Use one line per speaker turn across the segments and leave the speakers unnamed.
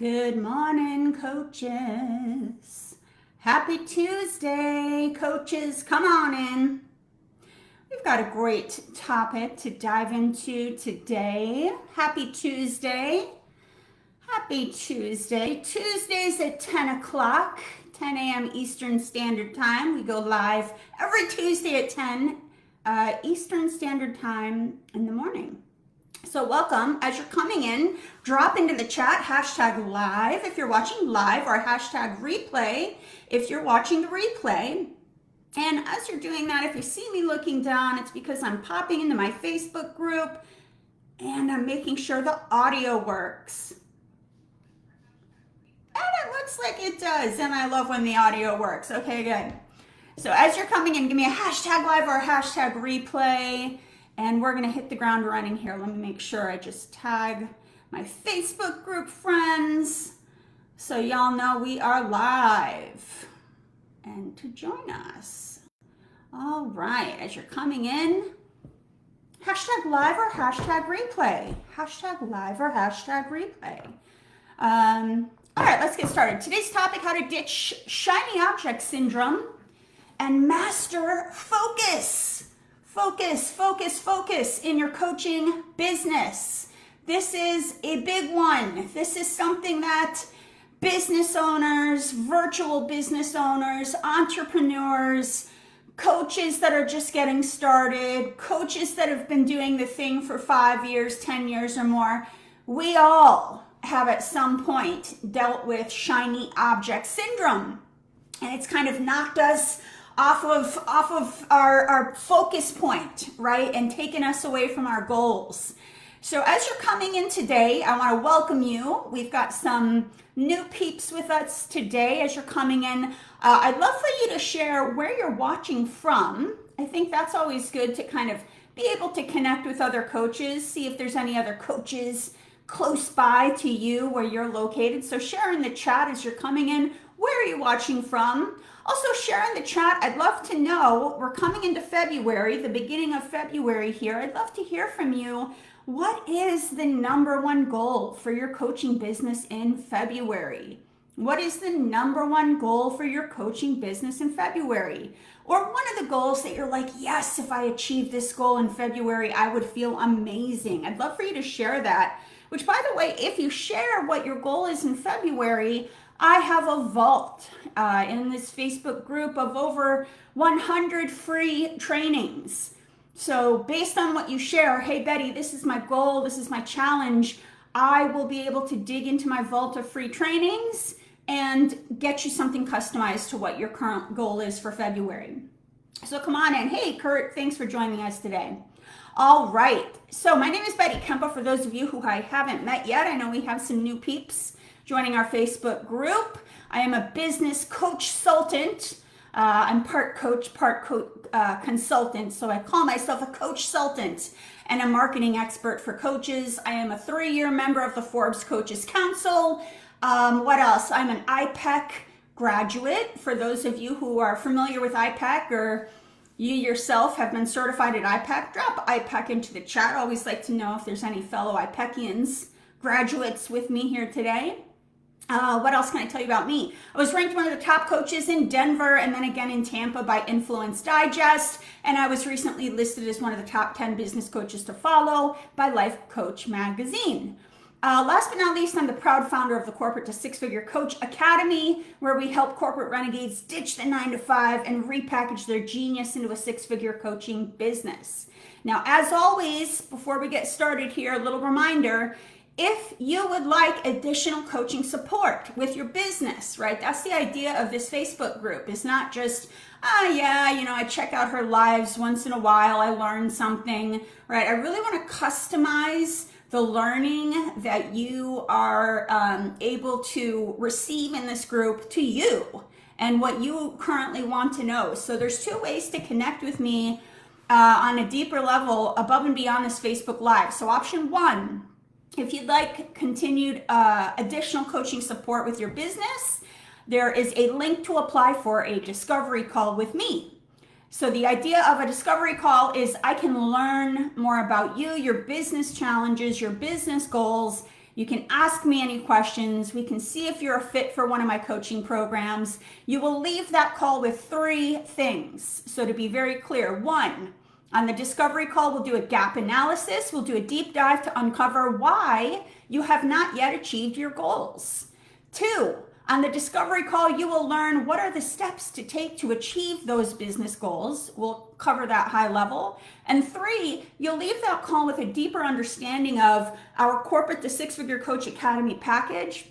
Good morning, coaches. Happy Tuesday, coaches. Come on in. We've got a great topic to dive into today. Happy Tuesday. Happy Tuesday. Tuesdays at 10 o'clock, 10 a.m. Eastern Standard Time. We go live every Tuesday at 10 Eastern Standard Time in the morning. So welcome. As you're coming in, drop into the chat, hashtag live if you're watching live, or hashtag replay if you're watching the replay. And as you're doing that, if you see me looking down, it's because I'm popping into my Facebook group and I'm making sure the audio works. And it looks like it does, and I love when the audio works. Okay, good. So as you're coming in, give me a hashtag live or a hashtag replay. And we're going to hit the ground running here. Let me make sure I just tag my Facebook group friends so y'all know we are live and to join us. All right, as you're coming in, hashtag live or hashtag replay. Hashtag live or hashtag replay. All right, let's get started. Today's topic, how to ditch shiny object syndrome and master focus. Focus in your coaching business. This is a big one. This is something that business owners, virtual business owners, entrepreneurs, coaches that are just getting started, coaches that have been doing the thing for 5 years, 10 years or more, we all have at some point dealt with shiny object syndrome. And it's kind of knocked us off of our focus point, right? And taking us away from our goals. So as you're coming in today, I want to welcome you. We've got some new peeps with us today as you're coming in. I'd love for you to share where you're watching from. I think that's always good to kind of be able to connect with other coaches, see if there's any other coaches close by to you where you're located. So share in the chat as you're coming in. Where are you watching from? Also share in the chat. I'd love to know, we're coming into February, the beginning of February here. I'd love to hear from you. What is the number one goal for your coaching business in February? What is the number one goal for your coaching business in February? Or one of the goals that you're like, yes, if I achieve this goal in February, I would feel amazing. I'd love for you to share that. Which, by the way, if you share what your goal is in February, I have a vault in this Facebook group of over 100 free trainings. So based on what you share, hey Betty, this is my goal, this is my challenge, I will be able to dig into my vault of free trainings and get you something customized to what your current goal is for February. So come on in. Hey Kurt, thanks for joining us today. All right, so my name is Betty Kempa. For those of you who I haven't met yet, I know we have some new peeps joining our Facebook group. I am a business coach-sultant. I'm part coach, part consultant, so I call myself a coach-sultant and a marketing expert for coaches. I am a 3-year member of the Forbes Coaches Council. What else? I'm an IPEC graduate. For those of you who are familiar with IPEC or you yourself have been certified at IPEC, drop IPEC into the chat. I always like to know if there's any fellow IPECians, graduates with me here today. What else can I tell you about me? I was ranked one of the top coaches in Denver and then again in Tampa by Influence Digest. And I was recently listed as one of the top 10 business coaches to follow by Life Coach Magazine. Last but not least, I'm the proud founder of the Corporate to Six-Figure Coach Academy, where we help corporate renegades ditch the 9-to-5 and repackage their genius into a six-figure coaching business. Now, as always, before we get started here, a little reminder, if you would like additional coaching support with your business, right? That's the idea of this Facebook group. It's not just, I check out her lives once in a while, I learn something, right? I really want to customize the learning that you are able to receive in this group to you and what you currently want to know. So there's 2 ways to connect with me on a deeper level above and beyond this Facebook Live. So option 1, if you'd like continued additional coaching support with your business, there is a link to apply for a discovery call with me. So the idea of a discovery call is I can learn more about you, your business challenges, your business goals, You can ask me any questions. We can see if you're a fit for one of my coaching programs. You will leave that call with 3 things. So to be very clear, 1, on the discovery call, we'll do a gap analysis. We'll do a deep dive to uncover why you have not yet achieved your goals. 2, on the discovery call, you will learn what are the steps to take to achieve those business goals. We'll cover that high level. And 3, you'll leave that call with a deeper understanding of our Corporate to Six-Figure Coach Academy package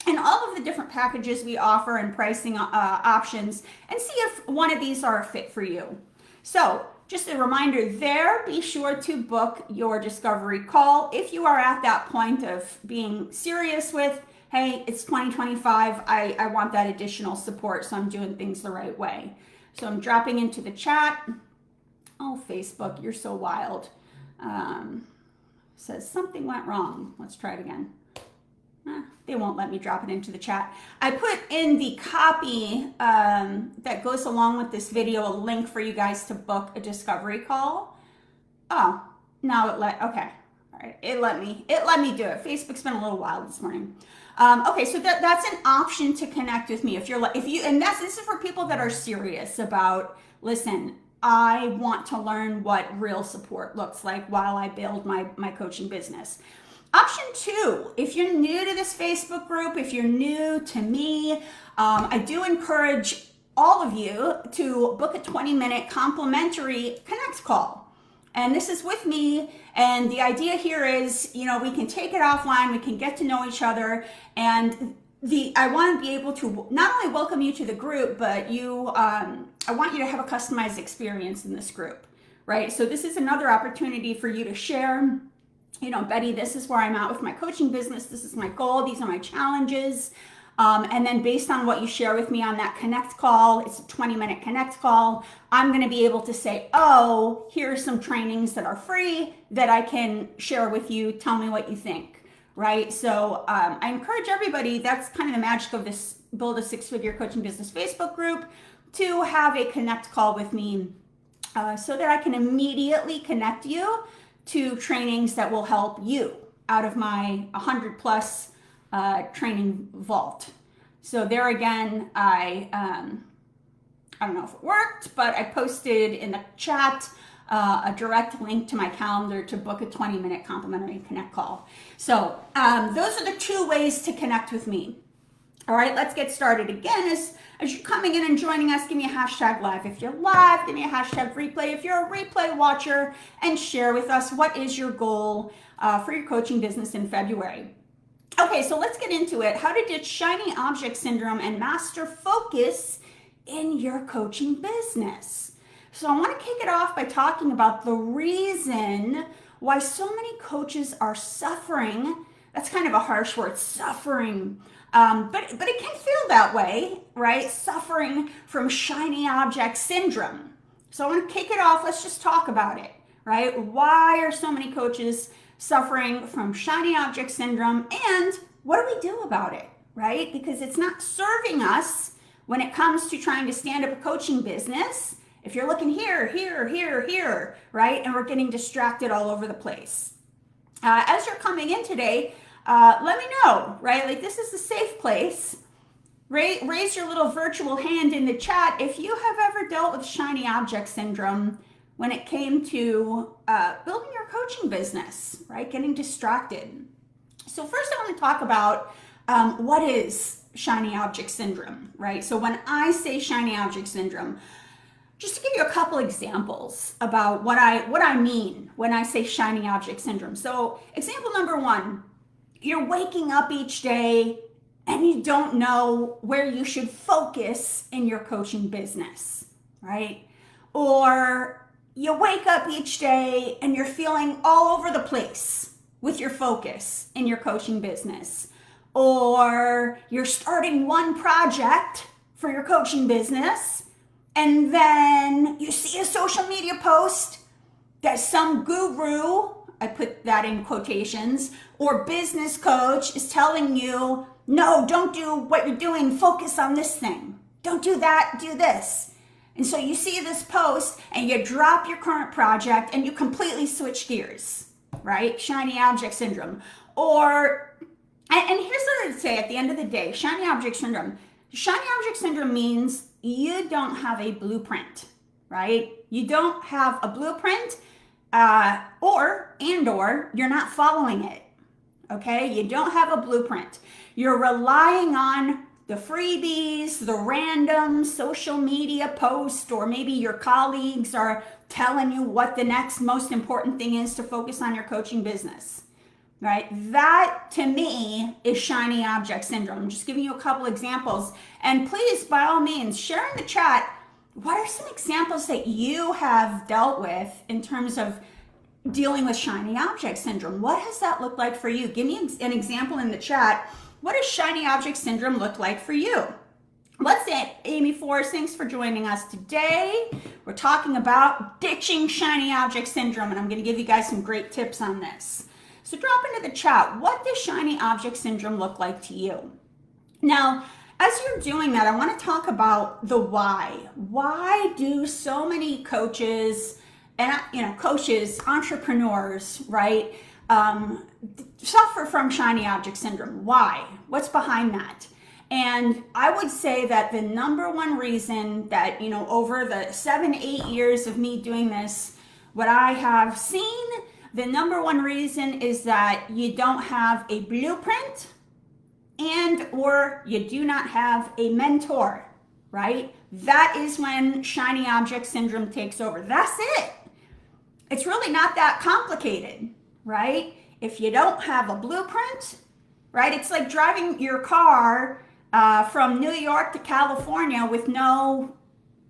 and all of the different packages we offer and pricing options, and see if one of these are a fit for you. So just a reminder there, be sure to book your discovery call if you are at that point of being serious with, hey, it's 2025, I want that additional support, so I'm doing things the right way. So I'm dropping into the chat. Oh, Facebook, you're so wild. Says something went wrong. Let's try it again. They won't let me drop it into the chat. I put in the copy that goes along with this video a link for you guys to book a discovery call. Oh, now okay. All right, it let me do it. Facebook's been a little wild this morning. Okay, so that's an option to connect with me if you, and this is for people that are serious about, listen, I want to learn what real support looks like while I build my coaching business. Option 2, if you're new to this Facebook group, if you're new to me, I do encourage all of you to book a 20-minute complimentary Connect call. And this is with me, and the idea here is, we can take it offline, we can get to know each other, and I want to be able to not only welcome you to the group, but I want you to have a customized experience in this group, right? So this is another opportunity for you to share, Betty, this is where I'm at with my coaching business, this is my goal, these are my challenges. And then based on what you share with me on that Connect call, it's a 20-minute Connect call, I'm going to be able to say, oh, here are some trainings that are free that I can share with you. Tell me what you think, right? So I encourage everybody, that's kind of the magic of this Build a Six-Figure Coaching Business Facebook group, to have a Connect call with me so that I can immediately connect you to trainings that will help you out of my 100+ training vault. So there again, I don't know if it worked, but I posted in the chat a direct link to my calendar to book a 20-minute complimentary Connect call. So those are the 2 ways to connect with me. All right, let's get started. Again, as you're coming in and joining us, give me a hashtag live. If you're live, give me a hashtag replay. If you're a replay watcher, and share with us what is your goal for your coaching business in February. Okay, so let's get into it. How to ditch shiny object syndrome and master focus in your coaching business. So I want to kick it off by talking about the reason why so many coaches are suffering. That's kind of a harsh word, suffering. But it can feel that way, right? Suffering from shiny object syndrome. So I want to kick it off. Let's just talk about it, right? Why are so many coaches suffering from shiny object syndrome, and what do we do about it, right? Because it's not serving us when it comes to trying to stand up a coaching business. If you're looking here, right? And we're getting distracted all over the place. As you're coming in today, let me know, right? Like, this is a safe place. Raise your little virtual hand in the chat if you have ever dealt with shiny object syndrome when it came to building your coaching business, right? Getting distracted. So first I want to talk about what is shiny object syndrome, right? So when I say shiny object syndrome, just to give you a couple examples about what I mean when I say shiny object syndrome. So example number 1, you're waking up each day and you don't know where you should focus in your coaching business, right? Or you wake up each day and you're feeling all over the place with your focus in your coaching business. Or you're starting one project for your coaching business, and then you see a social media post that some guru, I put that in quotations, or business coach is telling you, no, don't do what you're doing, focus on this thing. Don't do that, do this. And so you see this post and you drop your current project and you completely switch gears, right? Shiny object syndrome. Or, and here's what I would say at the end of the day, shiny object syndrome. Shiny object syndrome means you don't have a blueprint, right? You don't have a blueprint, or you're not following it, okay? You don't have a blueprint. You're relying on the freebies, the random social media post, or maybe your colleagues are telling you what the next most important thing is to focus on your coaching business, right? That to me is shiny object syndrome. I'm just giving you a couple examples. And please, by all means, share in the chat, what are some examples that you have dealt with in terms of dealing with shiny object syndrome? What has that looked like for you? Give me an example in the chat. What does shiny object syndrome look like for you? What's it? Amy Forrest, thanks for joining us today. We're talking about ditching shiny object syndrome, and I'm going to give you guys some great tips on this. So drop into the chat, what does shiny object syndrome look like to you? Now, as you're doing that, I want to talk about the why. Why do so many coaches and coaches, entrepreneurs, right, suffer from shiny object syndrome? Why? What's behind that? And I would say that the number one reason that, over the 7-8 years of me doing this, what I have seen, the number one reason is that you don't have a blueprint or you do not have a mentor, right? That is when shiny object syndrome takes over. That's it. It's really not that complicated, right? If you don't have a blueprint, right? It's like driving your car from New York to California with no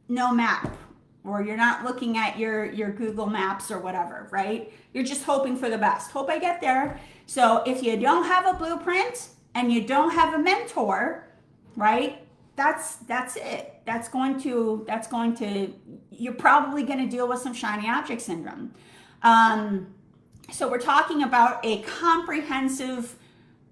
map, or you're not looking at your Google Maps or whatever, right? You're just hoping for the best. Hope I get there. So if you don't have a blueprint and you don't have a mentor, right? That's it. That's going to, you're probably going to deal with some shiny object syndrome. So we're talking about a comprehensive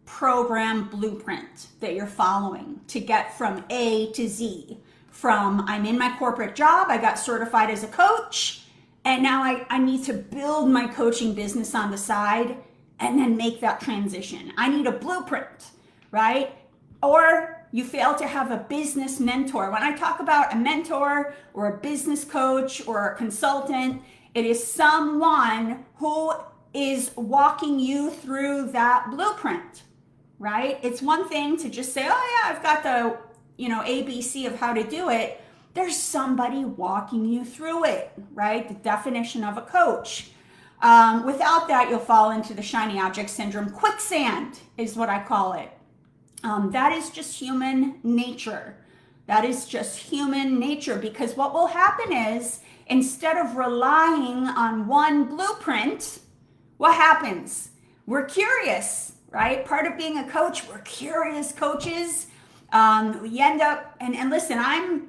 program blueprint that you're following to get from A to Z. From I'm in my corporate job, I got certified as a coach, and now I need to build my coaching business on the side and then make that transition. I need a blueprint, right? Or you fail to have a business mentor. When I talk about a mentor or a business coach or a consultant, it is someone who is walking you through that blueprint, right? It's one thing to just say, oh yeah, I've got the, ABC of how to do it. There's somebody walking you through it, right? The definition of a coach. Without that, you'll fall into the shiny object syndrome. Quicksand is what I call it. That is just human nature. That is just human nature, because what will happen is, instead of relying on one blueprint, what happens? We're curious, right? Part of being a coach, we're curious coaches. You end up, and listen, I'm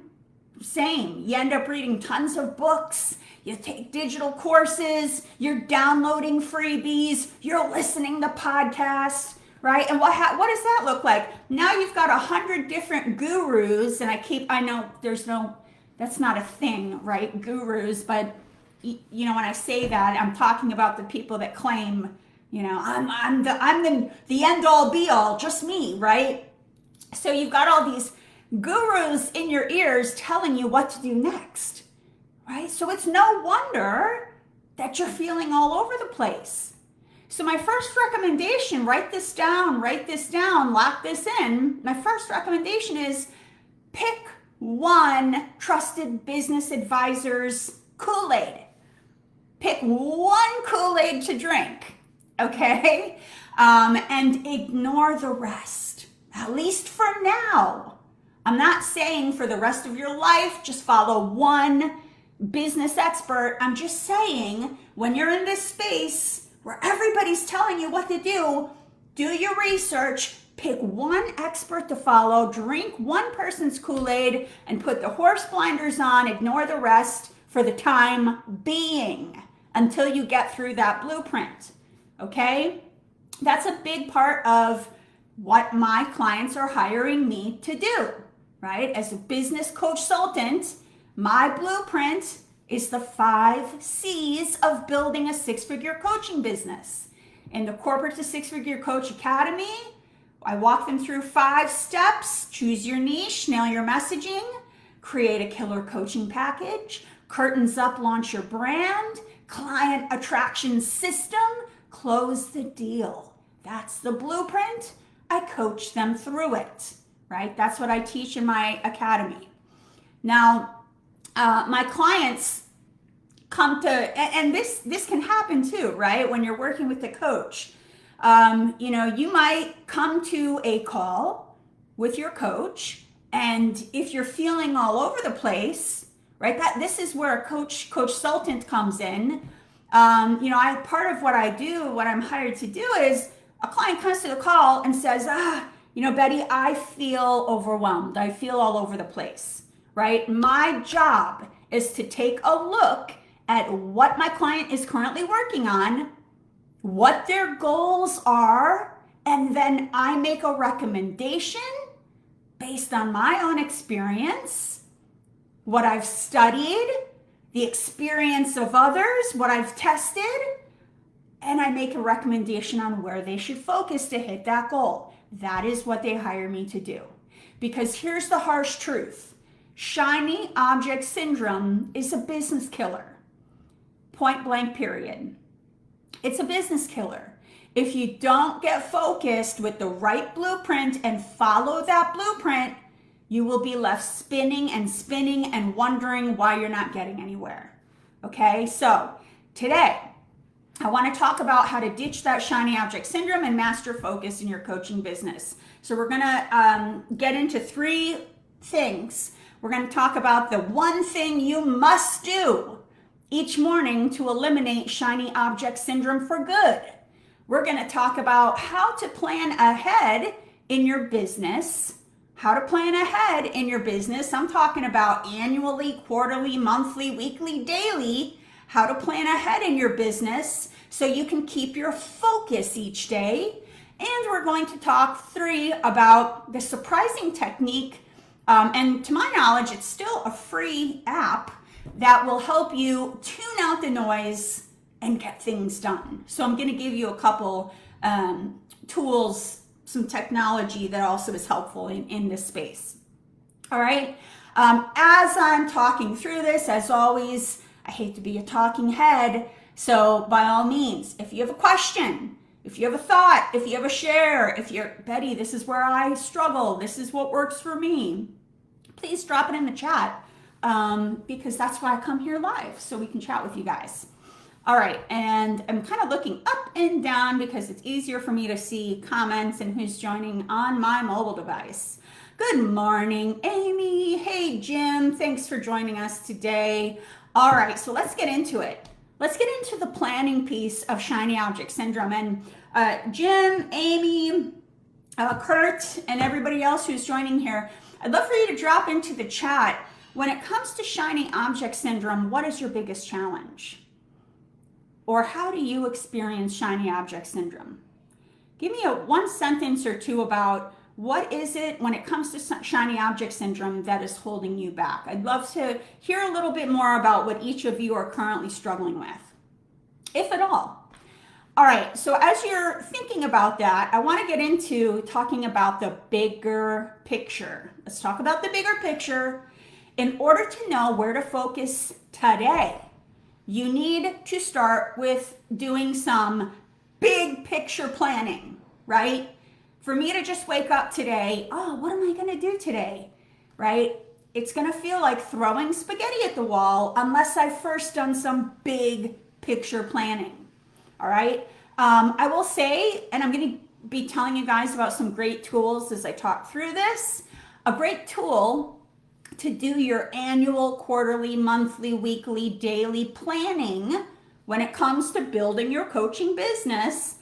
same. You end up reading tons of books. You take digital courses. You're downloading freebies. You're listening to podcasts, right? And what does that look like? Now you've got 100 different gurus, and I know that's not a thing, right? Gurus, but when I say that, I'm talking about the people that claim, I'm the end all be all, just me, right? So you've got all these gurus in your ears telling you what to do next, right? So it's no wonder that you're feeling all over the place. So my first recommendation, write this down, lock this in. My first recommendation is pick one trusted business advisor's Kool-Aid. Pick one Kool-Aid to drink, okay? And ignore the rest, at least for now. I'm not saying for the rest of your life, just follow one business expert. I'm just saying, when you're in this space where everybody's telling you what to do your research, pick one expert to follow, drink one person's Kool-Aid, and put the horse blinders on, ignore the rest for the time being until you get through that blueprint, okay? That's a big part of what my clients are hiring me to do, right? As a business coach consultant, my blueprint is the 5 C's of building a six-figure coaching business. In the Corporate to Six-Figure Coach Academy, I walk them through 5 steps. Choose your niche, nail your messaging, create a killer coaching package, curtains up, launch your brand, client attraction system, close the deal. That's the blueprint. I coach them through it, right? That's what I teach in my academy. Now, my clients come to, and this can happen too, right? When you're working with a coach, you might come to a call with your coach, and if you're feeling all over the place, right? This is where a coach consultant comes in. Part of what I do, what I'm hired to do is a client comes to the call and says, Betty, I feel overwhelmed. I feel all over the place, right? My job is to take a look at what my client is currently working on, what their goals are, and then I make a recommendation based on my own experience, what I've studied, the experience of others, what I've tested, and I make a recommendation on where they should focus to hit that goal. That is what they hire me to do. Because here's the harsh truth. Shiny object syndrome is a business killer. Point blank, period. It's a business killer. If you don't get focused with the right blueprint and follow that blueprint, you will be left spinning and wondering why you're not getting anywhere. Okay, so today I want to talk about how to ditch that shiny object syndrome and master focus in your coaching business. So we're going to get into 3 things. We're going to talk about the one thing you must do each morning to eliminate shiny object syndrome for good. We're going to talk about how to plan ahead in your business. How to plan ahead in your business. I'm talking about annually, quarterly, monthly, weekly, daily. How to plan ahead in your business so you can keep your focus each day. And we're going to talk 3 about the surprising technique. And to my knowledge, it's still a free app that will help you tune out the noise and get things done. So I'm going to give you a couple tools, some technology that also is helpful in this space. All right. As I'm talking through this, as always, I hate to be a talking head. So by all means, if you have a question, if you have a thought, if you have a share, if you're, Betty, this is where I struggle, this is what works for me, please drop it in the chat because that's why I come here live, so we can chat with you guys. All right, and I'm kind of looking up and down because it's easier for me to see comments and who's joining on my mobile device. Good morning, Amy. Hey, Jim. Thanks for joining us today. All right, so let's get into it. Let's get into the planning piece of shiny object syndrome. And Jim, Amy, Kurt, and everybody else who's joining here, I'd love for you to drop into the chat. When it comes to shiny object syndrome, what is your biggest challenge? Or how do you experience shiny object syndrome? Give me a 1 sentence or 2 about what is it when it comes to shiny object syndrome that is holding you back. I'd love to hear a little bit more about what each of you are currently struggling with, if at all. All right, so as you're thinking about that, I want to get into talking about the bigger picture. Let's talk about the bigger picture. In order to know where to focus today, you need to start with doing some big picture planning, right? For me to just wake up today, what am I going to do today, right? It's going to feel like throwing spaghetti at the wall unless I've first done some big picture planning, all right? I will say, and I'm going to be telling you guys about some great tools as I talk through this. A great tool to do your annual, quarterly, monthly, weekly, daily planning when it comes to building your coaching business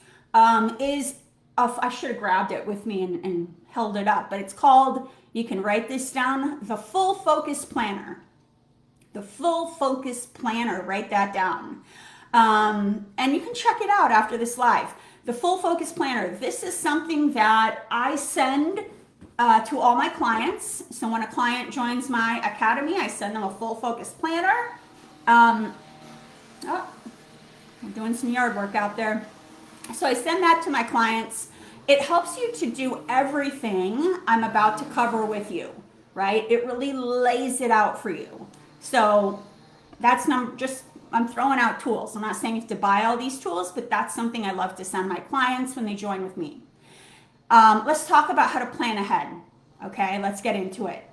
is, I should have grabbed it with me and held it up, but it's called, you can write this down, the Full Focus Planner. The Full Focus Planner, write that down. And you can check it out after this live. The Full Focus Planner, this is something that I send to all my clients. So when a client joins my academy, I send them a Full Focus Planner. Oh, I'm doing some yard work out there. So I send that to my clients. It helps you to do everything I'm about to cover with you, right? It really lays it out for you. So that's I'm throwing out tools. I'm not saying you have to buy all these tools, but that's something I love to send my clients when they join with me. Let's talk about how to plan ahead. Okay, let's get into it.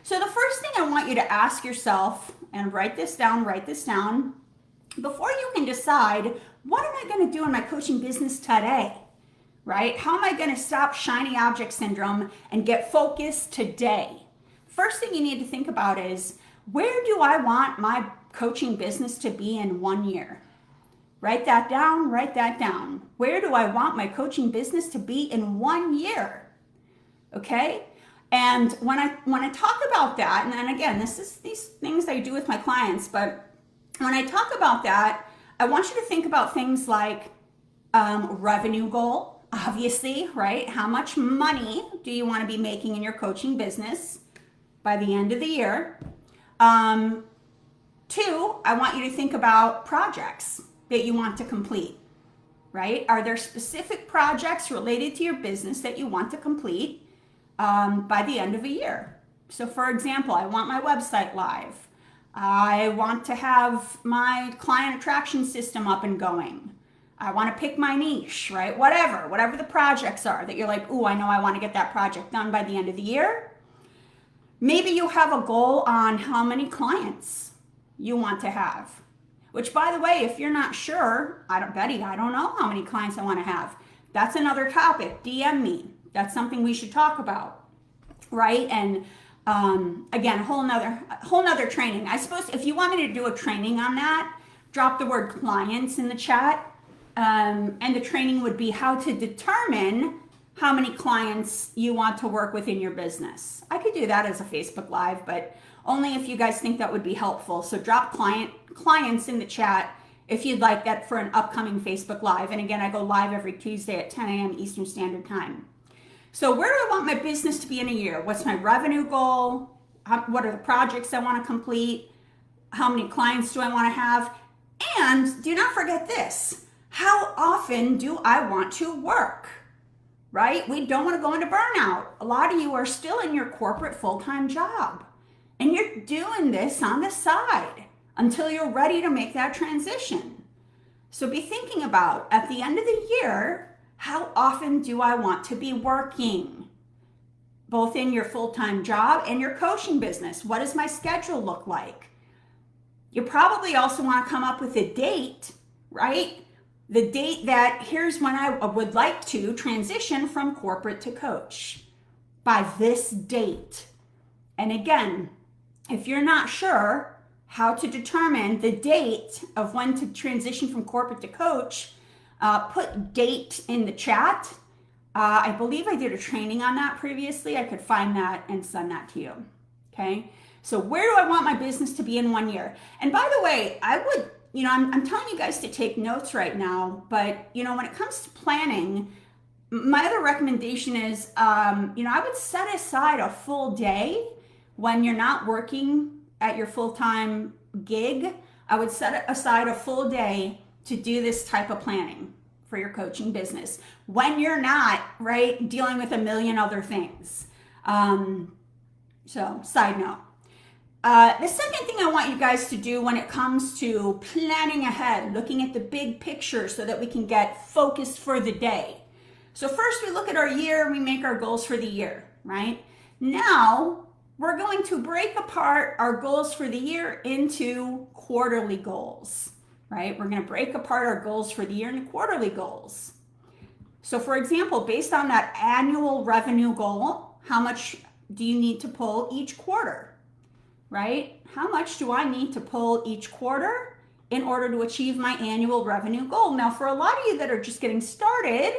So the first thing I want you to ask yourself, and write this down, before you can decide, what am I going to do in my coaching business today? Right? How am I going to stop shiny object syndrome and get focused today? First thing you need to think about is, where do I want my coaching business to be in 1 year? Write that down, Where do I want my coaching business to be in 1 year? Okay? And when I talk about that, and then again, this is these things I do with my clients, but when I talk about that, I want you to think about things like revenue goal, obviously, right? How much money do you want to be making in your coaching business by the end of the year? 2, I want you to think about projects that you want to complete, right? Are there specific projects related to your business that you want to complete by the end of a year? So for example, I want my website live. I want to have my client attraction system up and going. I want to pick my niche, right? Whatever the projects are that you're like, ooh, I know I want to get that project done by the end of the year. Maybe you have a goal on how many clients you want to have, which, by the way, if you're not sure, I don't know how many clients I want to have. That's another topic. DM me. That's something we should talk about, right? And again, a whole nother training. I suppose if you want me to do a training on that, drop the word clients in the chat. And the training would be how to determine how many clients you want to work with in your business. I could do that as a Facebook Live, but only if you guys think that would be helpful. So drop clients in the chat if you'd like that for an upcoming Facebook Live. And again, I go live every Tuesday at 10 a.m. Eastern Standard Time. So where do I want my business to be in a year? What's my revenue goal? What are the projects I want to complete? How many clients do I want to have? And do not forget this. How often do I want to work? Right? We don't want to go into burnout. A lot of you are still in your corporate full-time job, and you're doing this on the side until you're ready to make that transition. So be thinking about, at the end of the year, how often do I want to be working? Both in your full-time job and your coaching business. What does my schedule look like? You probably also want to come up with a date, right? The date that here's when I would like to transition from corporate to coach by this date. And again, if you're not sure how to determine the date of when to transition from corporate to coach, put date in the chat. I believe I did a training on that previously. I could find that and send that to you. Okay. So where do I want my business to be in 1 year? And by the way, I would, I'm telling you guys to take notes right now, but when it comes to planning, my other recommendation is, I would set aside a full day when you're not working at your full-time gig. I would set aside a full day to do this type of planning for your coaching business when you're not, right, dealing with a million other things. So side note. The second thing I want you guys to do when it comes to planning ahead, looking at the big picture so that we can get focused for the day. So first we look at our year, we make our goals for the year, right? Now we're going to break apart our goals for the year into quarterly goals, right? We're going to break apart our goals for the year into quarterly goals. So for example, based on that annual revenue goal, how much do you need to pull each quarter? Right? How much do I need to pull each quarter in order to achieve my annual revenue goal? Now, for a lot of you that are just getting started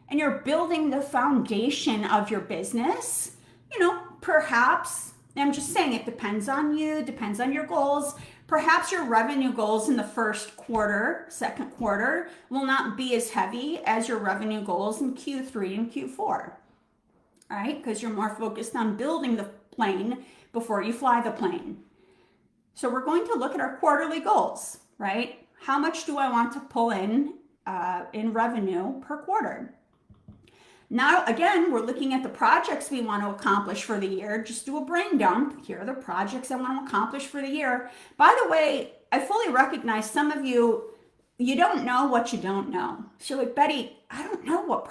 and you're building the foundation of your business, perhaps, I'm just saying it depends on you, depends on your goals. Perhaps your revenue goals in the first quarter, second quarter will not be as heavy as your revenue goals in Q3 and Q4. All right? Because you're more focused on building the plane before you fly the plane. So we're going to look at our quarterly goals, right? How much do I want to pull in revenue per quarter? Now, again, we're looking at the projects we want to accomplish for the year. Just do a brain dump. Here are the projects I want to accomplish for the year. By the way, I fully recognize some of you, you don't know what you don't know. So like, Betty, I don't know what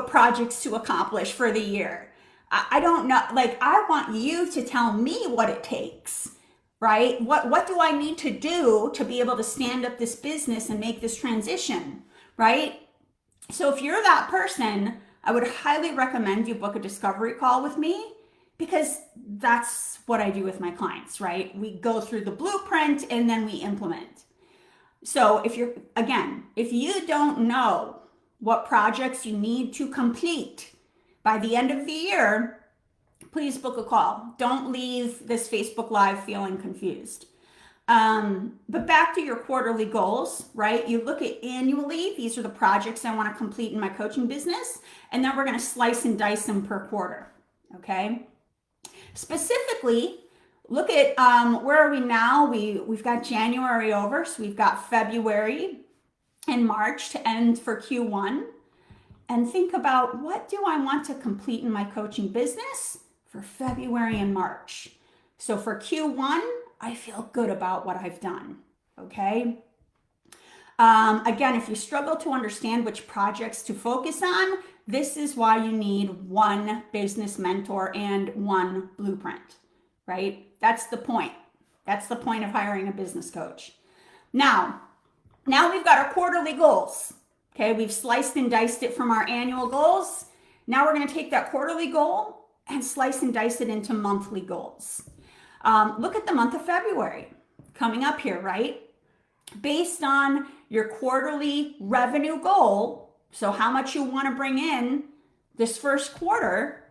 projects to accomplish for the year. I don't know. Like, I want you to tell me what it takes, right? What do I need to do to be able to stand up this business and make this transition, right? So if you're that person, I would highly recommend you book a discovery call with me, because that's what I do with my clients, right? We go through the blueprint and then we implement. So if you don't know what projects you need to complete by the end of the year, please book a call. Don't leave this Facebook Live feeling confused. But back to your quarterly goals, right? You look at annually, these are the projects I want to complete in my coaching business, and then we're going to slice and dice them per quarter, okay? Specifically, look at where are we now? We've got January over, so we've got February and March to end for Q1. And think about, what do I want to complete in my coaching business for February and March? So for Q1, I feel good about what I've done, okay? Again, if you struggle to understand which projects to focus on, this is why you need one business mentor and one blueprint, right? That's the point. That's the point of hiring a business coach. Now we've got our quarterly goals, okay? We've sliced and diced it from our annual goals. Now we're gonna take that quarterly goal and slice and dice it into monthly goals. Look at the month of February coming up here, right? Based on your quarterly revenue goal, so how much you want to bring in this first quarter,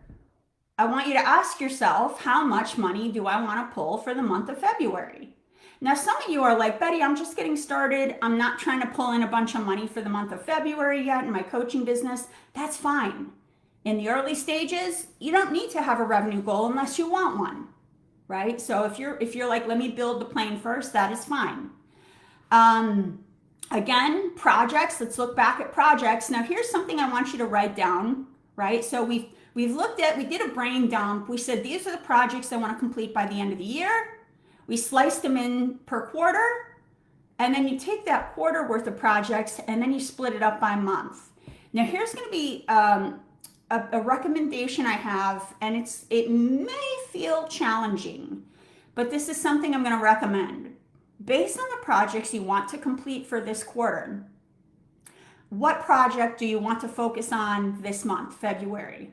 I want you to ask yourself, how much money do I want to pull for the month of February? Now, some of you are like, Betty, I'm just getting started. I'm not trying to pull in a bunch of money for the month of February yet in my coaching business. That's fine. In the early stages, you don't need to have a revenue goal unless you want one. Right? So if you're like, let me build the plane first, that is fine. Again, projects, let's look back at projects. Now here's something I want you to write down, right? So we did a brain dump. We said, these are the projects I want to complete by the end of the year. We sliced them in per quarter, and then you take that quarter worth of projects and then you split it up by month. Now here's going to be, a recommendation I have, and it may feel challenging, but this is something I'm going to recommend. Based on the projects you want to complete for this quarter, what project do you want to focus on this month, February?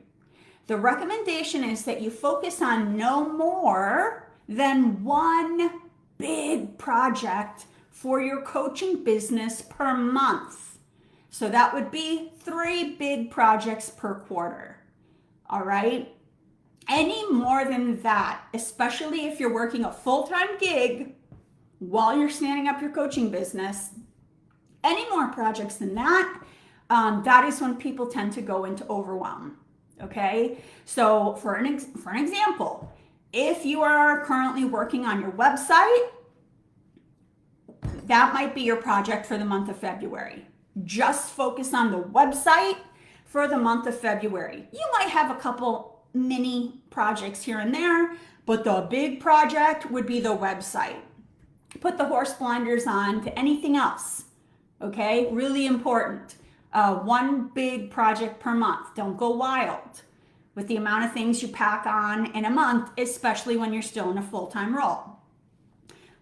The recommendation is that you focus on no more than one big project for your coaching business per month. So that would be 3 big projects per quarter, all right? Any more than that, especially if you're working a full-time gig while you're standing up your coaching business, any more projects than that, that is when people tend to go into overwhelm, okay? So for an example, if you are currently working on your website, that might be your project for the month of February. Just focus on the website for the month of February. You might have a couple mini projects here and there, but the big project would be the website. Put the horse blinders on to anything else, okay? Really important. One big project per month. Don't go wild with the amount of things you pack on in a month, especially when you're still in a full-time role.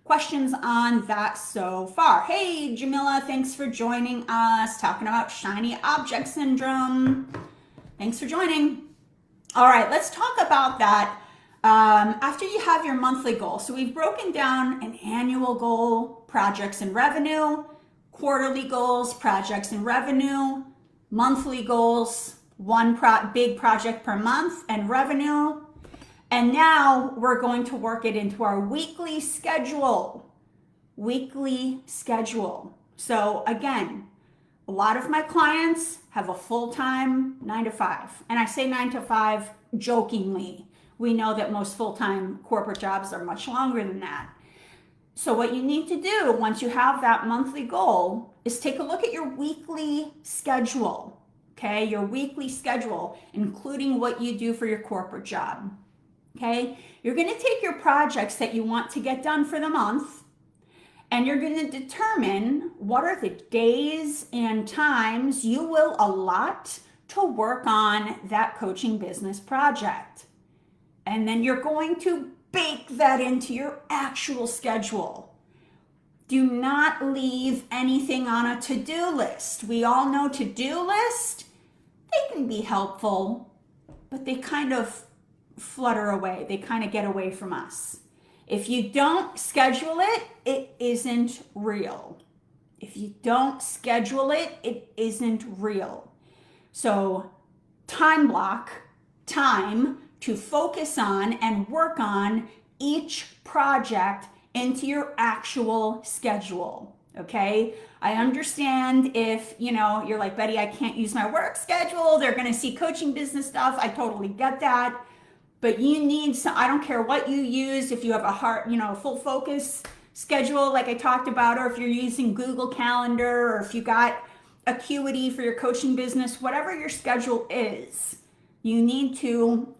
Questions on that so far? Hey, Jamila, thanks for joining us, talking about shiny object syndrome. Thanks for joining. All right, let's talk about that after you have your monthly goal. So we've broken down an annual goal, projects and revenue, quarterly goals, projects and revenue, monthly goals, one big project per month and revenue. And now we're going to work it into our weekly schedule. So again, a lot of my clients have a full-time 9 to 5. And I say 9 to 5 jokingly. We know that most full-time corporate jobs are much longer than that. So what you need to do once you have that monthly goal is take a look at your weekly schedule, okay? Your weekly schedule, including what you do for your corporate job, okay? You're gonna take your projects that you want to get done for the month, and you're gonna determine what are the days and times you will allot to work on that coaching business project. And then you're going to bake that into your actual schedule. Do not leave anything on a to-do list. We all know to-do list, they can be helpful, but they kind of flutter away. They kind of get away from us. If you don't schedule it, it isn't real. If you don't schedule it, it isn't real. So time block, time to focus on and work on each project into your actual schedule, okay? I understand if, you're like, Betty, I can't use my work schedule. They're going to see coaching business stuff. I totally get that. But you need some, I don't care what you use, if you have a full focus schedule like I talked about, or if you're using Google Calendar, or if you got Acuity for your coaching business, whatever your schedule is, you need to,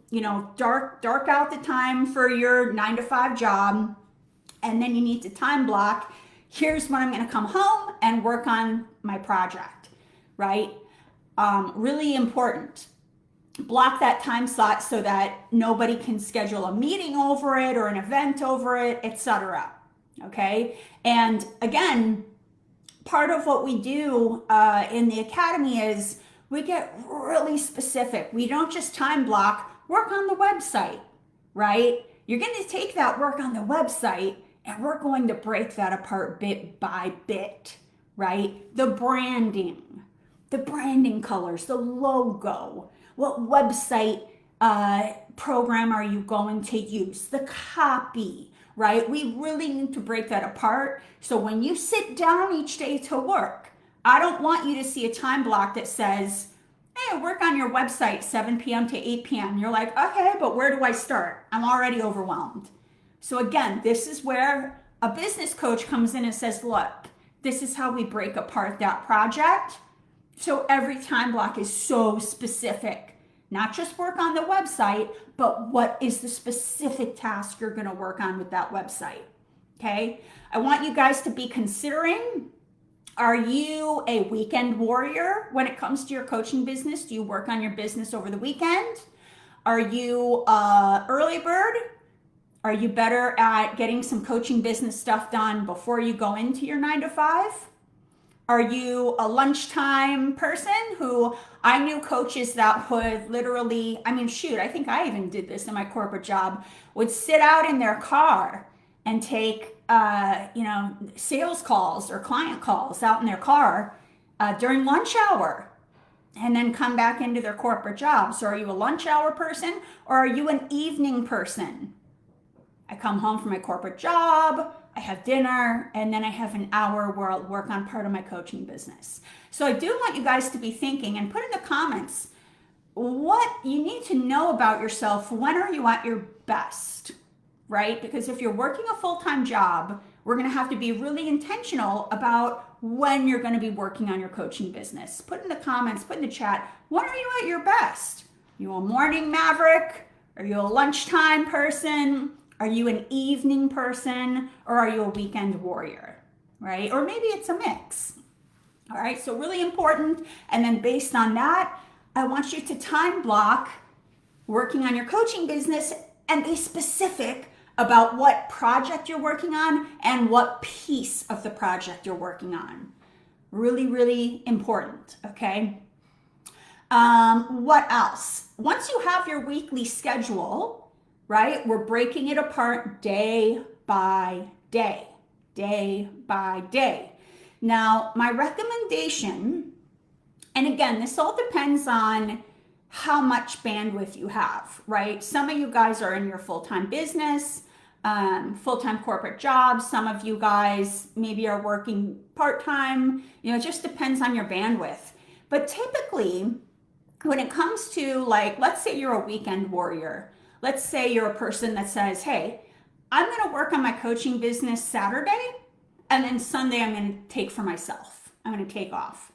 dark out the time for your 9-to-5 job, and then you need to time block. Here's when I'm going to come home and work on my project, right? Really important. Block that time slot so that nobody can schedule a meeting over it or an event over it, etc. Okay? And again, part of what we do in the academy is we get really specific. We don't just time block, work on the website, right? You're going to take that work on the website and we're going to break that apart bit by bit, right? The branding colors, the logo, what website program are you going to use, the copy, right? We really need to break that apart. So when you sit down each day to work, I don't want you to see a time block that says, hey, work on your website 7 p.m. to 8 p.m. You're like, okay, but where do I start? I'm already overwhelmed. So again, this is where a business coach comes in and says, look, this is how we break apart that project. So every time block is so specific, not just work on the website, but what is the specific task you're going to work on with that website. Okay. I want you guys to be considering, are you a weekend warrior when it comes to your coaching business? Do you work on your business over the weekend? Are you early bird? Are you better at getting some coaching business stuff done before you go into your 9-to-5? Are you a lunchtime person who, I knew coaches that would literally, I think I even did this in my corporate job, would sit out in their car and take, sales calls or client calls out in their car during lunch hour and then come back into their corporate job. So are you a lunch hour person or are you an evening person? I come home from my corporate job, I have dinner, and then I have an hour where I'll work on part of my coaching business. So I do want you guys to be thinking and put in the comments what you need to know about yourself. When are you at your best, right? Because if you're working a full-time job, we're going to have to be really intentional about when you're going to be working on your coaching business. Put in the comments, put in the chat, when are you at your best? Are you a morning maverick? Are you a lunchtime person? Are you an evening person, or are you a weekend warrior, right? Or maybe it's a mix. All right, so really important. And then based on that, I want you to time block working on your coaching business and be specific about what project you're working on and what piece of the project you're working on. Really, really important, okay? What else? Once you have your weekly schedule, right? We're breaking it apart day by day, day by day. Now, my recommendation, and again, this all depends on how much bandwidth you have, right? Some of you guys are in your full-time business, full-time corporate jobs. Some of you guys maybe are working part-time. It just depends on your bandwidth. But typically, when it comes to, like, let's say you're a weekend warrior, Let's say you're a person that says, hey, I'm going to work on my coaching business Saturday, and then Sunday I'm going to take for myself. I'm going to take off.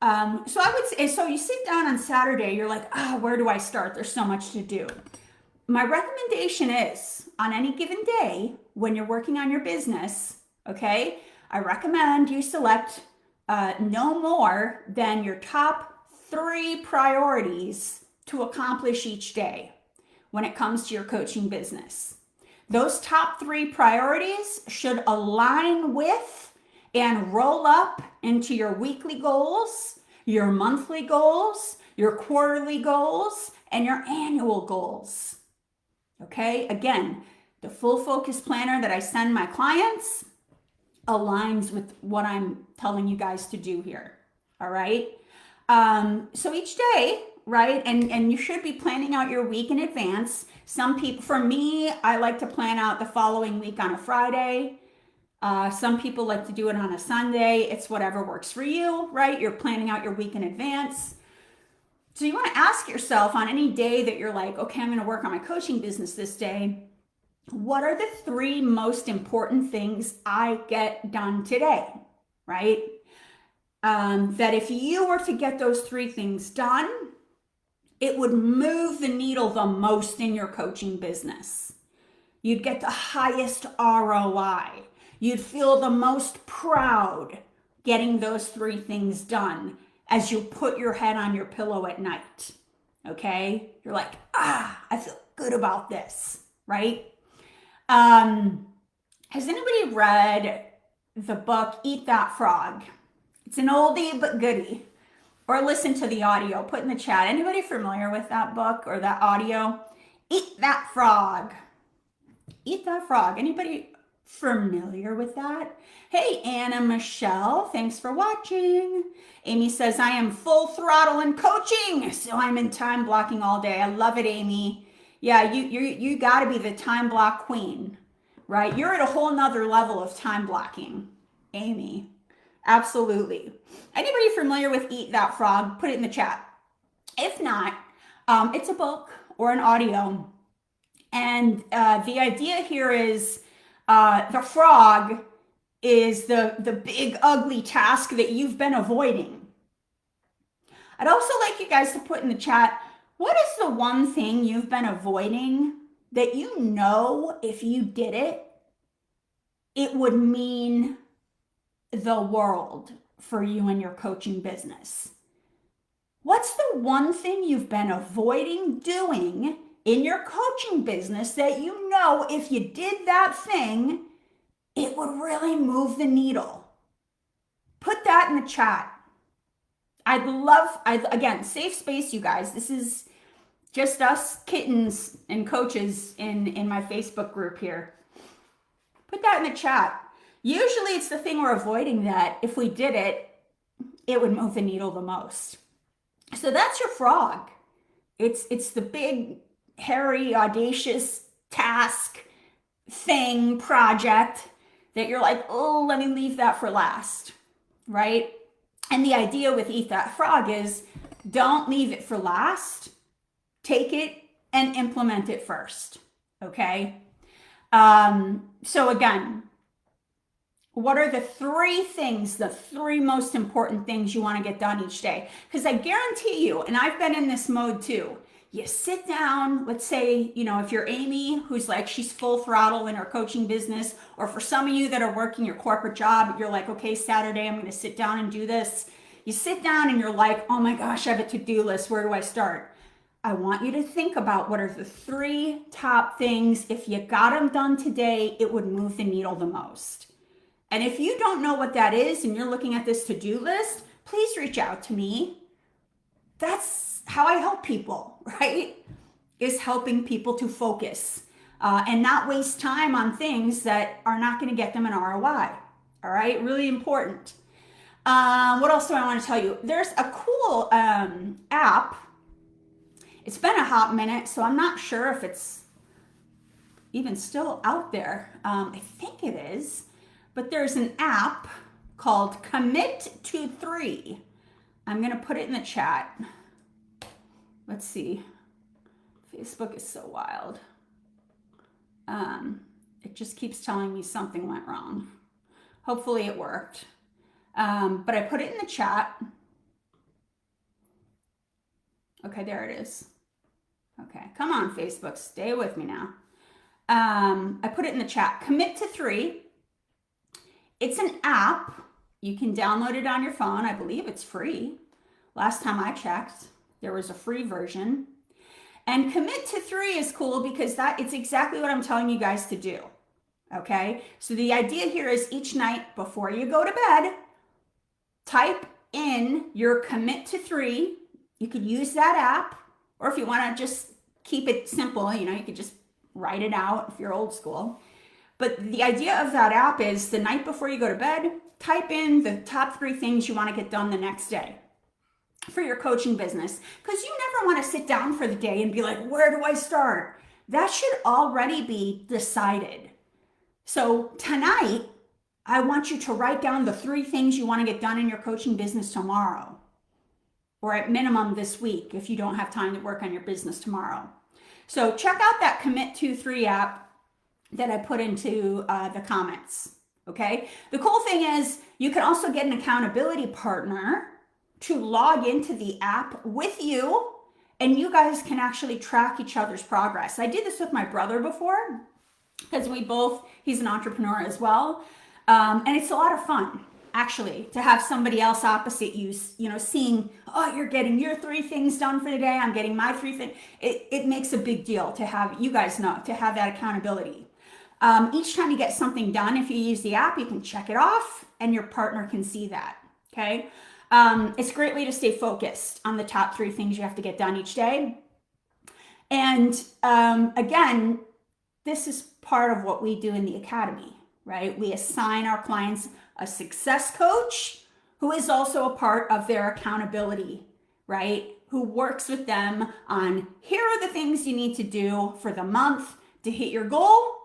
So I would say, so you sit down on Saturday, you're like, where do I start? There's so much to do. My recommendation is on any given day when you're working on your business, okay, I recommend you select no more than your top 3 priorities to accomplish each day when it comes to your coaching business. Those top 3 priorities should align with and roll up into your weekly goals, your monthly goals, your quarterly goals, and your annual goals. Okay, again, the full focus planner that I send my clients aligns with what I'm telling you guys to do here. All right. So each day, right, and you should be planning out your week in advance. Some people, for me, I like to plan out the following week on a Friday. Some people like to do it on a Sunday. It's whatever works for you, right? You're planning out your week in advance. So you want to ask yourself on any day that you're like, okay, I'm going to work on my coaching business this day. What are the 3 most important things I get done today, right? That if you were to get those 3 things done, it would move the needle the most in your coaching business. You'd get the highest ROI. You'd feel the most proud getting those 3 things done as you put your head on your pillow at night. Okay? You're like, I feel good about this, right? Has anybody read the book Eat That Frog? It's an oldie but goodie. Or listen to the audio. Put in the chat. Anybody familiar with that book or that audio? Eat That Frog. Eat That Frog. Anybody familiar with that? Hey, Anna Michelle, thanks for watching. Amy says, I am full throttle in coaching, so I'm in time blocking all day. I love it, Amy. Yeah, you got to be the time block queen, right? You're at a whole nother level of time blocking, Amy. Absolutely. Anybody familiar with Eat That Frog? Put it in the chat. If not, it's a book or an audio. And the idea here is the frog is the big ugly task that you've been avoiding. I'd also like you guys to put in the chat, what is the one thing you've been avoiding that you know if you did it, it would mean the world for you and your coaching business? What's the one thing you've been avoiding doing in your coaching business that you know if you did that thing, it would really move the needle? Put that in the chat. Again, safe space, you guys. This is just us kittens and coaches in my Facebook group here. Put that in the chat. Usually it's the thing we're avoiding that if we did it, it would move the needle the most. So that's your frog. It's the big, hairy, audacious task, thing, project that you're like, oh, let me leave that for last, right? And the idea with Eat That Frog is don't leave it for last. Take it and implement it first, okay? So again, what are the 3 things, the 3 most important things you want to get done each day? Because I guarantee you, and I've been in this mode too, you sit down, let's say, if you're Amy, who's like, she's full throttle in her coaching business, or for some of you that are working your corporate job, you're like, okay, Saturday, I'm going to sit down and do this. You sit down and you're like, oh my gosh, I have a to-do list. Where do I start? I want you to think about what are the 3 top things. If you got them done today, it would move the needle the most. And if you don't know what that is and you're looking at this to-do list, please reach out to me. That's how I help people, right? Is helping people to focus and not waste time on things that are not going to get them an ROI. All right, really important. What else do I want to tell you? There's a cool app. It's been a hot minute, so I'm not sure if it's even still out there. I think it is. But there's an app called Commit to 3. I'm going to put it in the chat. Let's see Facebook is so wild. It just keeps telling me something went wrong. Hopefully it worked. But I put it in the chat. Okay, there it is. Okay, come on, Facebook, stay with me now. I put it in the chat. Commit to 3. It's an app. You can download it on your phone. I believe it's free. Last time I checked, there was a free version. And Commit to 3 is cool because it's exactly what I'm telling you guys to do. Okay, so the idea here is each night before you go to bed, type in your Commit to 3. You could use that app, or if you want to just keep it simple, you could just write it out if you're old school. But the idea of that app is the night before you go to bed, type in the top 3 things you want to get done the next day for your coaching business, because you never want to sit down for the day and be like, where do I start? That should already be decided. So tonight, I want you to write down the 3 things you want to get done in your coaching business tomorrow, or at minimum this week if you don't have time to work on your business tomorrow. So check out that Commit to 3 app that I put into the comments, okay? The cool thing is you can also get an accountability partner to log into the app with you, and you guys can actually track each other's progress. I did this with my brother before because he's an entrepreneur as well. And it's a lot of fun, actually, to have somebody else opposite you, seeing, oh, you're getting your 3 things done for the day, I'm getting my 3 things. It makes a big deal to have, you guys know, to have that accountability. Each time you get something done, if you use the app, you can check it off and your partner can see that, okay? It's a great way to stay focused on the top 3 things you have to get done each day. And again, this is part of what we do in the academy, right? We assign our clients a success coach who is also a part of their accountability, right? Who works with them on, here are the things you need to do for the month to hit your goal,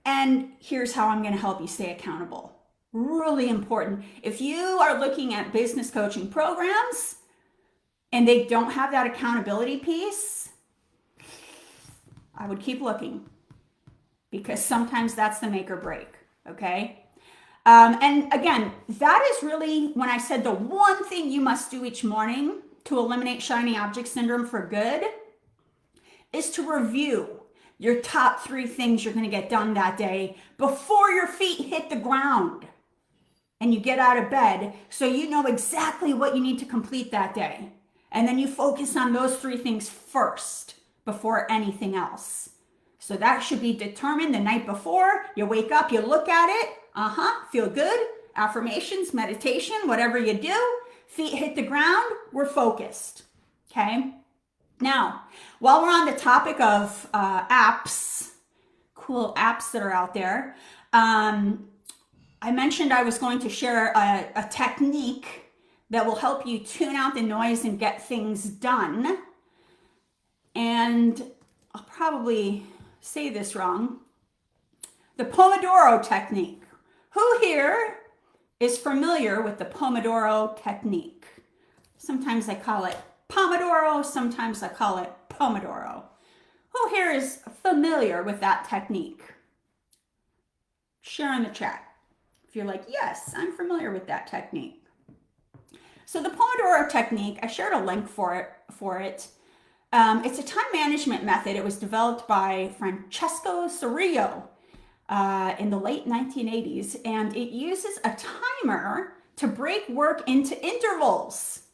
and here's how I'm going to help you stay accountable. Really important. If you are looking at business coaching programs and they don't have that accountability piece, I would keep looking, because sometimes that's the make or break, okay? And again, that is really when I said the one thing you must do each morning to eliminate shiny object syndrome for good is to review your top 3 things you're going to get done that day before your feet hit the ground and you get out of bed, so you know exactly what you need to complete that day. And then you focus on those 3 things first before anything else. So that should be determined the night before. You wake up, you look at it, feel good, affirmations, meditation, whatever you do, feet hit the ground, we're focused, okay? Now, while we're on the topic of apps, cool apps that are out there, I mentioned I was going to share a technique that will help you tune out the noise and get things done. And I'll probably say this wrong. The Pomodoro technique. Who here is familiar with the Pomodoro technique? Sometimes I call it Pomodoro, sometimes I call it Pomodoro. Who here is familiar with that technique? Share in the chat if you're like, yes, I'm familiar with that technique. So the Pomodoro technique, I shared a link for it. It's a time management method. It was developed by Francesco Cirillo in the late 1980s, and it uses a timer to break work into intervals.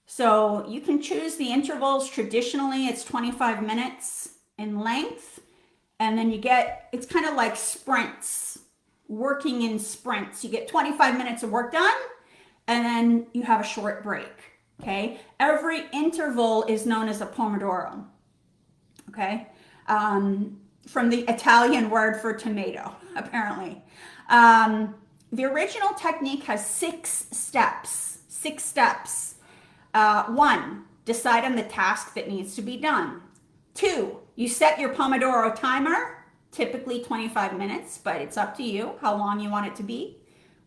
So you can choose the intervals. Traditionally, it's 25 minutes in length, and then it's kind of like sprints, working in sprints. You get 25 minutes of work done, and then you have a short break, okay? Every interval is known as a Pomodoro, okay? From the Italian word for tomato, apparently. The original technique has 6 steps. 1, decide on the task that needs to be done. 2, you set your Pomodoro timer, typically 25 minutes, but it's up to you how long you want it to be.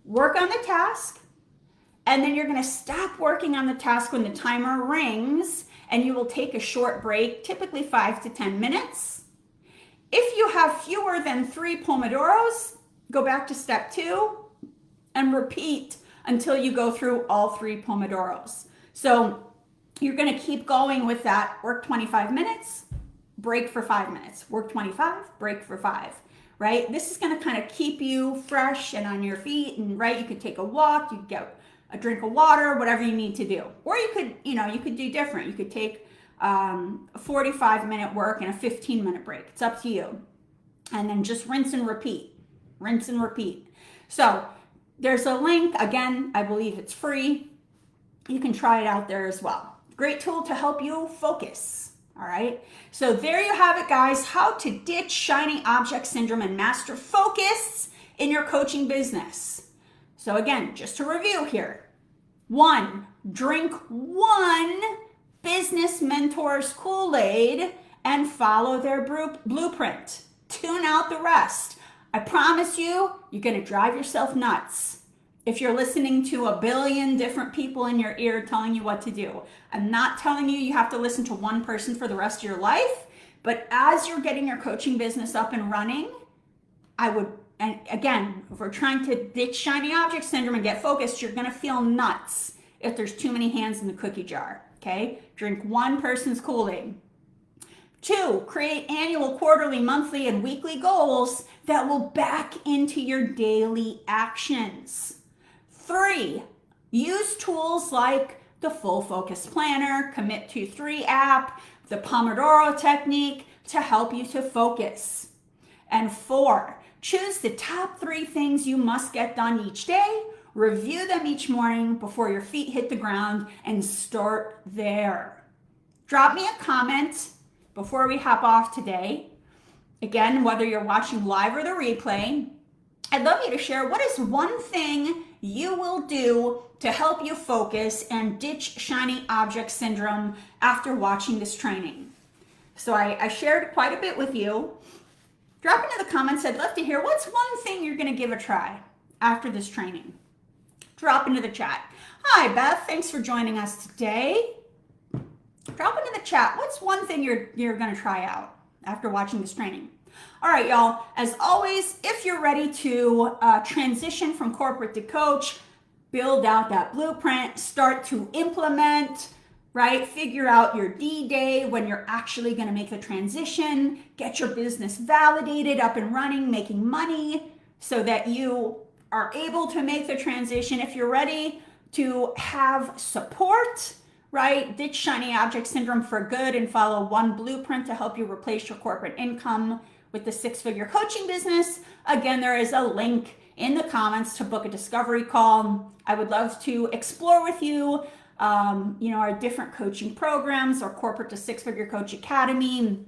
Work on the task, and then you're going to stop working on the task when the timer rings, and you will take a short break, typically 5 to 10 minutes. If you have fewer than 3 Pomodoros, go back to step 2 and repeat until you go through all 3 Pomodoros. So you're going to keep going with that. Work 25 minutes, break for 5 minutes. Work 25, break for 5, right? This is going to kind of keep you fresh and on your feet, and right, you could take a walk, you could get a drink of water, whatever you need to do. Or you could, you could do different. You could take a 45-minute work and a 15-minute break. It's up to you. And then just rinse and repeat. Rinse and repeat. So there's a link. Again, I believe it's free. You can try it out there as well. Great tool to help you focus. All right. So there you have it, guys. How to ditch shiny object syndrome and master focus in your coaching business. So again, just to review here. 1, drink 1 business mentor's Kool-Aid and follow their blueprint. Tune out the rest. I promise you, you're going to drive yourself nuts if you're listening to a billion different people in your ear telling you what to do. I'm not telling you have to listen to one person for the rest of your life, but as you're getting your coaching business up and running, and again, if we're trying to ditch shiny object syndrome and get focused, you're going to feel nuts if there's too many hands in the cookie jar, okay? Drink 1 person's Kool-Aid. 2, create annual, quarterly, monthly, and weekly goals that will back into your daily actions. 3, use tools like the Full Focus Planner, Commit to 3 app, the Pomodoro technique to help you to focus. And 4, choose the top 3 things you must get done each day, review them each morning before your feet hit the ground, and start there. Drop me a comment before we hop off today. Again, whether you're watching live or the replay, I'd love you to share what is one thing you will do to help you focus and ditch shiny object syndrome after watching this training. So I shared quite a bit with you. Drop into the comments. I'd love to hear what's one thing you're going to give a try after this training. Drop into the chat. Hi, Beth. Thanks for joining us today. Drop into the chat. What's one thing you're going to try out after watching this training? All right, y'all. As always, if you're ready to transition from corporate to coach, build out that blueprint, start to implement, right? Figure out your D-Day when you're actually going to make the transition, get your business validated, up and running, making money so that you are able to make the transition. If you're ready to have support, right? Ditch shiny object syndrome for good and follow 1 blueprint to help you replace your corporate income with the 6-figure coaching business. Again, there is a link in the comments to book a discovery call. I would love to explore with you, our different coaching programs, our Corporate to 6-Figure Coach Academy,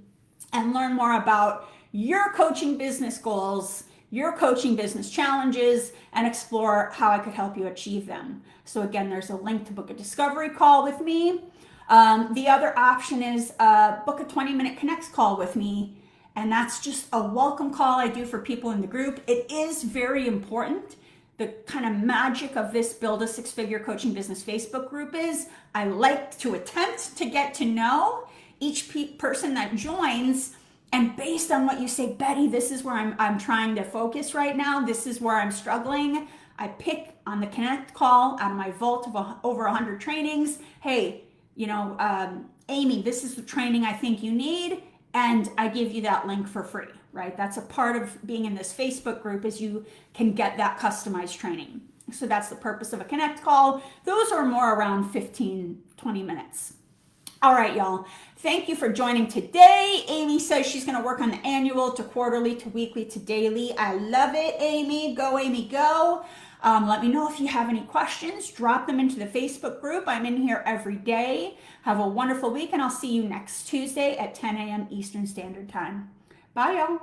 and learn more about your coaching business goals, your coaching business challenges, and explore how I could help you achieve them. So again, there's a link to book a discovery call with me. The other option is book a 20-minute Connects call with me. And that's just a welcome call I do for people in the group. It is very important. The kind of magic of this Build a 6-Figure Coaching Business Facebook group is I like to attempt to get to know each person that joins. And based on what you say, Betty, this is where I'm trying to focus right now. This is where I'm struggling. I pick on the Connect call out of my vault of over 100 trainings. Hey, Amy, this is the training I think you need. And I give you that link for free, right? That's a part of being in this Facebook group is you can get that customized training. So that's the purpose of a Connect call. Those are more around 15, 20 minutes. All right, y'all. Thank you for joining today. Amy says she's going to work on the annual to quarterly to weekly to daily. I love it, Amy. Go, Amy, go. Let me know if you have any questions. Drop them into the Facebook group. I'm in here every day. Have a wonderful week, and I'll see you next Tuesday at 10 a.m. Eastern Standard Time. Bye, y'all.